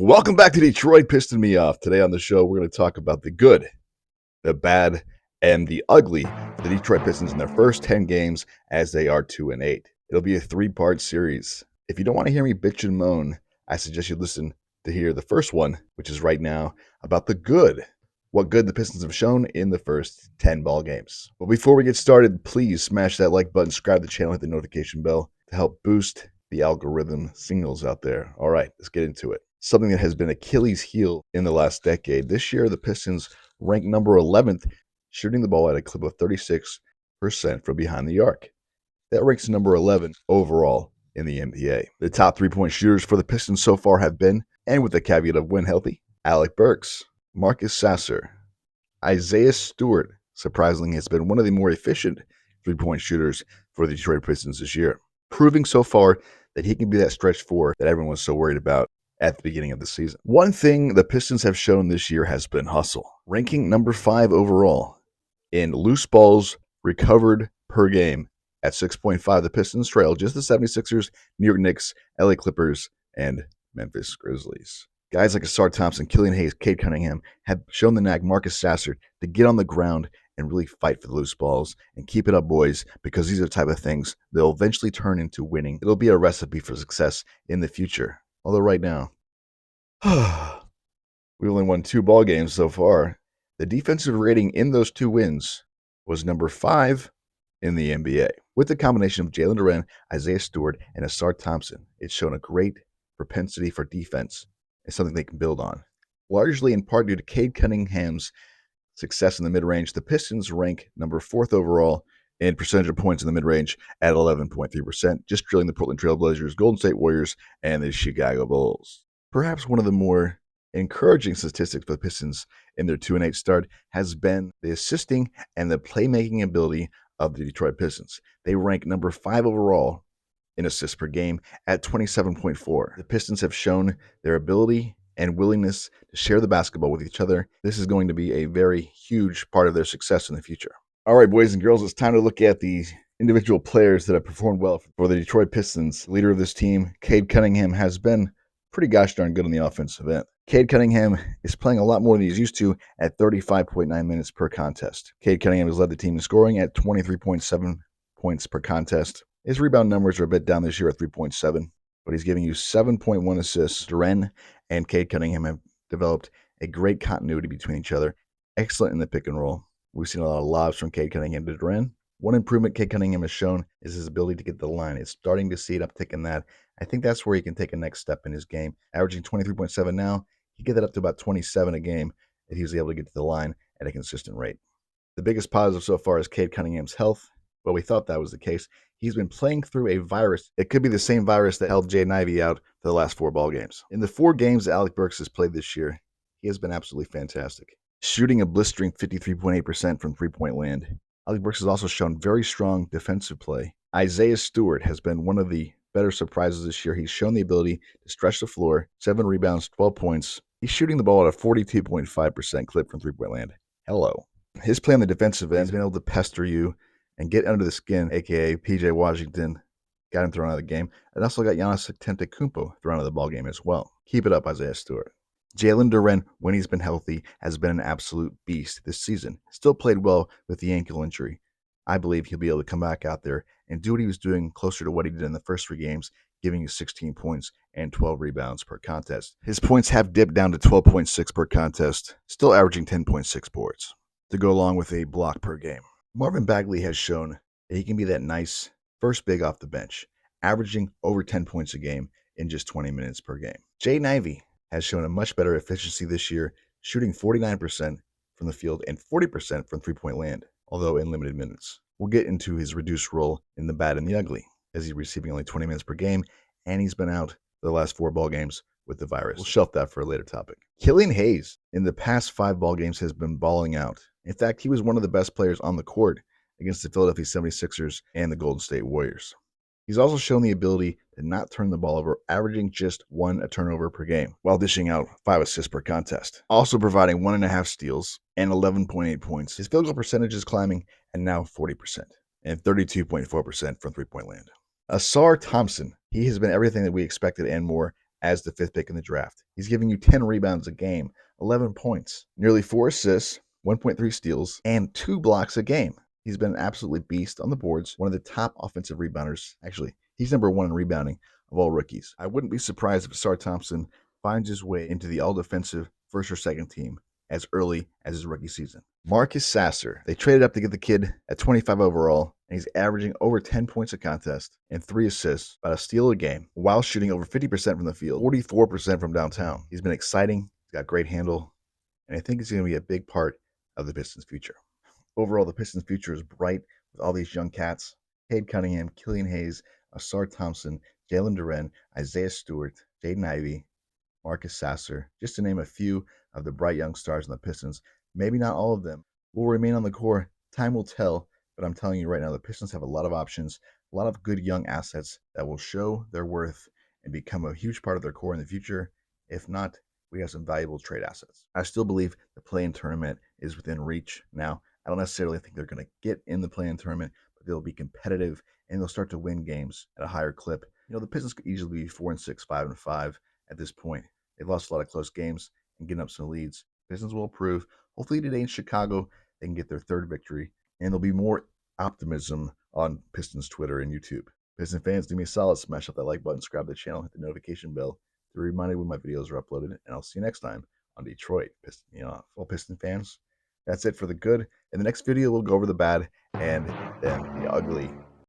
Welcome back to Detroit Piston Me Off. Today on the show, we're going to talk about the good, the bad, and the ugly for the Detroit Pistons in their first 10 games as they are 2-8. It'll be a three-part series. If you don't want to hear me bitch and moan, I suggest you listen to hear the first one, which is right now, about the good. What good the Pistons have shown in the first 10 ball games. But before we get started, please smash that like button, subscribe to the channel, hit the notification bell to help boost the algorithm signals out there. All right, let's get into it. Something that has been Achilles' heel in the last decade. This year, the Pistons ranked number 11th, shooting the ball at a clip of 36% from behind the arc. That ranks number 11 overall in the NBA. The top three-point shooters for the Pistons so far have been, and with the caveat of when healthy, Alec Burks, Marcus Sasser, Isaiah Stewart, surprisingly, has been one of the more efficient three-point shooters for the Detroit Pistons this year, proving so far that he can be that stretch four that everyone was so worried about at the beginning of the season. One thing the Pistons have shown this year has been hustle, ranking number 5 overall in loose balls recovered per game at 6.5. The Pistons trail just the 76ers, New York Knicks, LA Clippers, and Memphis Grizzlies. Guys like Asar Thompson, Killian Hayes, Cade Cunningham have shown the knack, Marcus Sasser, to get on the ground and really fight for the loose balls. And keep it up, boys, because these are the type of things they'll eventually turn into winning. It'll be a recipe for success in the future. Although right now, we only won 2 ball games so far. The defensive rating in those 2 wins was number 5 in the NBA. With the combination of Jalen Duren, Isaiah Stewart, and Asar Thompson, it's shown a great propensity for defense and something they can build on. Largely in part due to Cade Cunningham's success in the mid-range, the Pistons rank number 4th overall in percentage of points in the mid-range at 11.3%, just drilling the Portland Trail Blazers, Golden State Warriors, and the Chicago Bulls. Perhaps one of the more encouraging statistics for the Pistons in their 2-8 start has been the assisting and the playmaking ability of the Detroit Pistons. They rank number 5 overall in assists per game at 27.4. The Pistons have shown their ability and willingness to share the basketball with each other. This is going to be a very huge part of their success in the future. All right, boys and girls, it's time to look at the individual players that have performed well for the Detroit Pistons. Leader of this team, Cade Cunningham, has been pretty gosh darn good on the offensive end. Cade Cunningham is playing a lot more than he's used to at 35.9 minutes per contest. Cade Cunningham has led the team in scoring at 23.7 points per contest. His rebound numbers are a bit down this year at 3.7, but he's giving you 7.1 assists. Duren and Cade Cunningham have developed a great continuity between each other. Excellent in the pick and roll. We've seen a lot of lobs from Cade Cunningham to Duren. One improvement Cade Cunningham has shown is his ability to get to the line. It's starting to see it uptick in that. I think that's where he can take a next step in his game. Averaging 23.7 now, he get that up to about 27 a game if he's able to get to the line at a consistent rate. The biggest positive so far is Cade Cunningham's health. Well, we thought that was the case. He's been playing through a virus. It could be the same virus that held Jaden Ivey out for the last 4 ball games. In the 4 games that Alec Burks has played this year, he has been absolutely fantastic, shooting a blistering 53.8% from three-point land. Alec Burks has also shown very strong defensive play. Isaiah Stewart has been one of the better surprises this year. He's shown the ability to stretch the floor, 7 rebounds, 12 points. He's shooting the ball at a 42.5% clip from three-point land. Hello. His play on the defensive end, he's been able to pester you and get under the skin, a.k.a. P.J. Washington, got him thrown out of the game, and also got Giannis Antetokounmpo thrown out of the ballgame as well. Keep it up, Isaiah Stewart. Jalen Duren, when he's been healthy, has been an absolute beast this season. Still played well with the ankle injury. I believe he'll be able to come back out there and do what he was doing closer to what he did in the first 3 games, giving you 16 points and 12 rebounds per contest. His points have dipped down to 12.6 per contest, still averaging 10.6 boards to go along with a block per game. Marvin Bagley has shown that he can be that nice first big off the bench, averaging over 10 points a game in just 20 minutes per game. Jaden Ivey has shown a much better efficiency this year, shooting 49% from the field and 40% from three-point land, although in limited minutes. We'll get into his reduced role in the bad and the ugly, as he's receiving only 20 minutes per game, and he's been out for the last 4 ball games with the virus. We'll shelf that for a later topic. Killian Hayes, in the past 5 ball games, has been balling out. In fact, he was one of the best players on the court against the Philadelphia 76ers and the Golden State Warriors. He's also shown the ability to not turn the ball over, averaging just 1 turnover per game, while dishing out 5 assists per contest. Also providing 1.5 steals and 11.8 points. His field goal percentage is climbing and now 40% and 32.4% from three-point land. Asar Thompson, he has been everything that we expected and more as the 5th pick in the draft. He's giving you 10 rebounds a game, 11 points, nearly 4 assists, 1.3 steals, and 2 blocks a game. He's been an absolutely beast on the boards, one of the top offensive rebounders. Actually, he's number 1 in rebounding of all rookies. I wouldn't be surprised if Asar Thompson finds his way into the all-defensive first or second team as early as his rookie season. Marcus Sasser. They traded up to get the kid at 25 overall, and he's averaging over 10 points a contest and 3 assists, about a steal a game, while shooting over 50% from the field, 44% from downtown. He's been exciting. He's got great handle, and I think he's going to be a big part of the Pistons' future. Overall, the Pistons' future is bright with all these young cats. Cade Cunningham, Killian Hayes, Asar Thompson, Jalen Duren, Isaiah Stewart, Jaden Ivey, Marcus Sasser, just to name a few of the bright young stars on the Pistons. Maybe not all of them will remain on the core. Time will tell, but I'm telling you right now, the Pistons have a lot of options, a lot of good young assets that will show their worth and become a huge part of their core in the future. If not, we have some valuable trade assets. I still believe the play-in tournament is within reach now. I don't necessarily think they're going to get in the play-in tournament, but they'll be competitive and they'll start to win games at a higher clip. The Pistons could easily be 4-6, 5-5 at this point. They've lost a lot of close games and getting up some leads. Pistons will improve. Hopefully today in Chicago, they can get their 3rd victory, and there'll be more optimism on Pistons Twitter and YouTube. Piston fans, do me a solid, smash up that like button, subscribe to the channel, hit the notification bell to be reminded when my videos are uploaded, and I'll see you next time on Detroit. All Piston fans, that's it for the good. In the next video, we'll go over the bad and then the ugly